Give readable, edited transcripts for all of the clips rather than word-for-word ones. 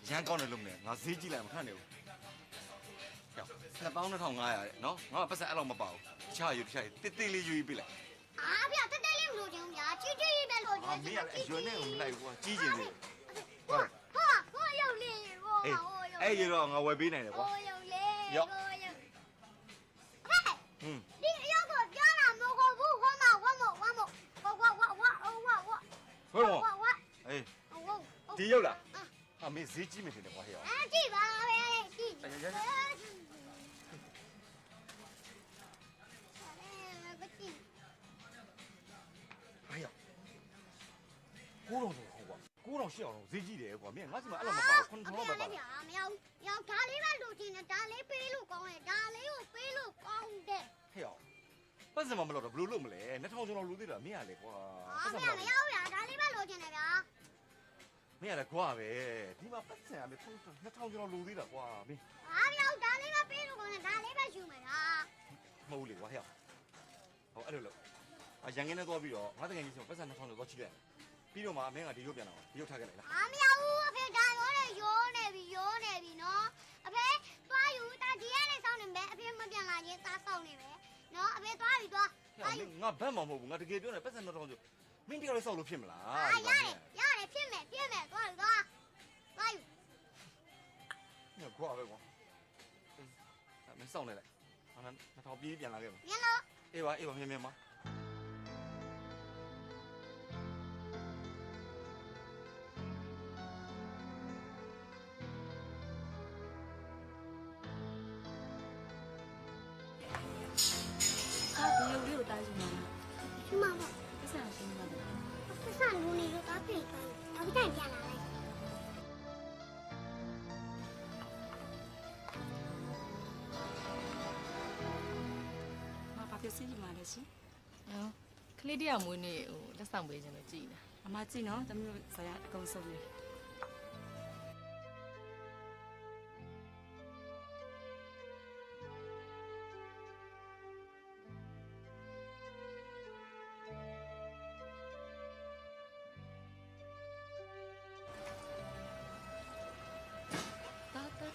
ရန်ကောင်းတယ်လို့မလဲငါဈေးကြည့်လိုက်မခံနေဘူး22,500နော်ငါပတ်စံအဲ့လောက်မပါဘူးတခြားယူတစ်သေးလေးယူပြီးလိုက် အားဗျာတက်တက်လေးမလို့ချင်ဗျာကြီးကြီးပဲလို့ချင် မင်းကလည်းအရွယ်နဲ့မလိုက်ဘူးကွာကြီးကျင်သေးတယ် ဟောရုပ်လေးဟော အဲ့ရတော့ငါဝယ်ပေးနိုင်တယ်ကွာ ဟောရုပ်လေးဟောရုပ်ဒီအရောက်ကိုပြောတာမဟုတ်ဘူးဟောမဟောမဟောမအေးဒီရောက်လားအမေဈေးကြီးမယ်ထင်တယ်ကွာဟဲ့ရော ကြည့်ပါပဲကြည့်哎呀，9,000ဆိုဟုတ်ကွာ9,000 8,000ဈေးကြီးတယ်ကွာမင်းငါ့စီမှာအဲ့လိုမပါဘူး9,000လောက်ပဲပါ ဗျာမရောက်ရောက်ဒါလေးပဲလိုချင်တယ်ဒါလေးပေးလို့ကောင်းတယ်ဒါလေးကိုပေးလို့ကောင်းတယ် ဟဲ့အောင်ပတ်စံမမလို့တော့ဘလို့လို့မလဲ2000ကျော်လောက်လူသေးတာမင်းရလေကွာ မရောက်ဗျာဒါလေးပဲလိုချင်တယ်ဗျာ မင်းရလေကွာပဲဒီမှာပတ်စံအမေ2000ကျော်လောက်လူသေးတာကွာမင်း ဗျာဒါလေးပဲပေးလို့ကောင်းတယ်ဒါလေးပဲယူမယ်ဗျာ မဟုတ်လေကွာဟဲ့ဟောအဲ့လိုလို့ရန်ကင်းနဲ့သွားပြီးတော့ငါတကယ်ကြီးဆိုပတ်စံ2000ကျော်တော့ချိလိုက်ပြီးတော့မှမင်းကဒီရုပ်ပြန်လာဒီရုပ်ထားခဲ့လိုက်လား မရောက်ဘူးအဖေဒါရိုးနေပြီနော်အဖေသွားယူတာဒီကနေစောင်းနေမယ်အဖေမပြန်လာရင်သားစောင်းနေမယ်နော်အဖေသွားပြီသွား ငါဘတ်မှမဟုတ်ဘူးငါတကယ်ပြောနေပတ်စံ2000ကျော်မင်းတယောက်လေးစောက်လို့ဖြစ်မလား ရတယ်ဖြစ်မယ်သွားယူ ညကွာပဲကွာမင်းစောင့်နေလိုက်ဟာ2000ပြေးပြန်လာခဲ့မှာ မြန်လို့ အေးပါမြန်ပါဒီရုပ်လေးကိုတားယူမှာ ဒီမှာပေါ့ ပတ်စံရှင်းမှာတယ် ပတ်စံလူနေလို့သားပြေးသွားနောက်ပြန်ပြန်လာလိုက် မဘာဖြစ်စီးယူမှာလဲရှင် နော်ကလေးတယောက်မွေးနေဟိုလက်ဆောင်ပေးခြင်းလို့ကြည်နေတာ အမကြည့်နော်တမျိုးဇာရအကုန်စုံနေတာ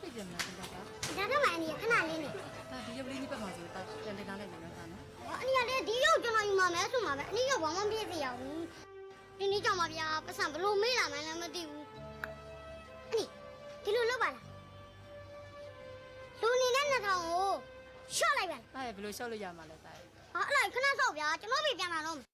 ပြည့်ပြန်လာတယ်ပါ ဒါကမှအနီခဏလေးနေ တာဒီရုပ်လေးนี่ပတ်မှာဆိုတာပြန်တင်ကားလိုက်မယ်နော်တာနော် အနီကလည်းဒီရုပ်ကျွန်တော်ယူမှာမဲဆိုမှာပဲအနီကဘာမှမပြည့်စရာဘူးဒီနေ့ကြောင့်ပါဗျာပတ်စံဘလို့မေးလာမှန်းလည်းမသိဘူးအနီဒီလိုလုပ်ပါလားလူနေတဲ့2000ကိုရှော့လိုက်ပါလား တာရဲ့ဘယ်လိုရှော့လို့ရမှာလဲတာရဲ့ ဟာအဲ့လိုက်ခဏဆော့ဗျာကျွန်တော်ပြေပြန်လာတော့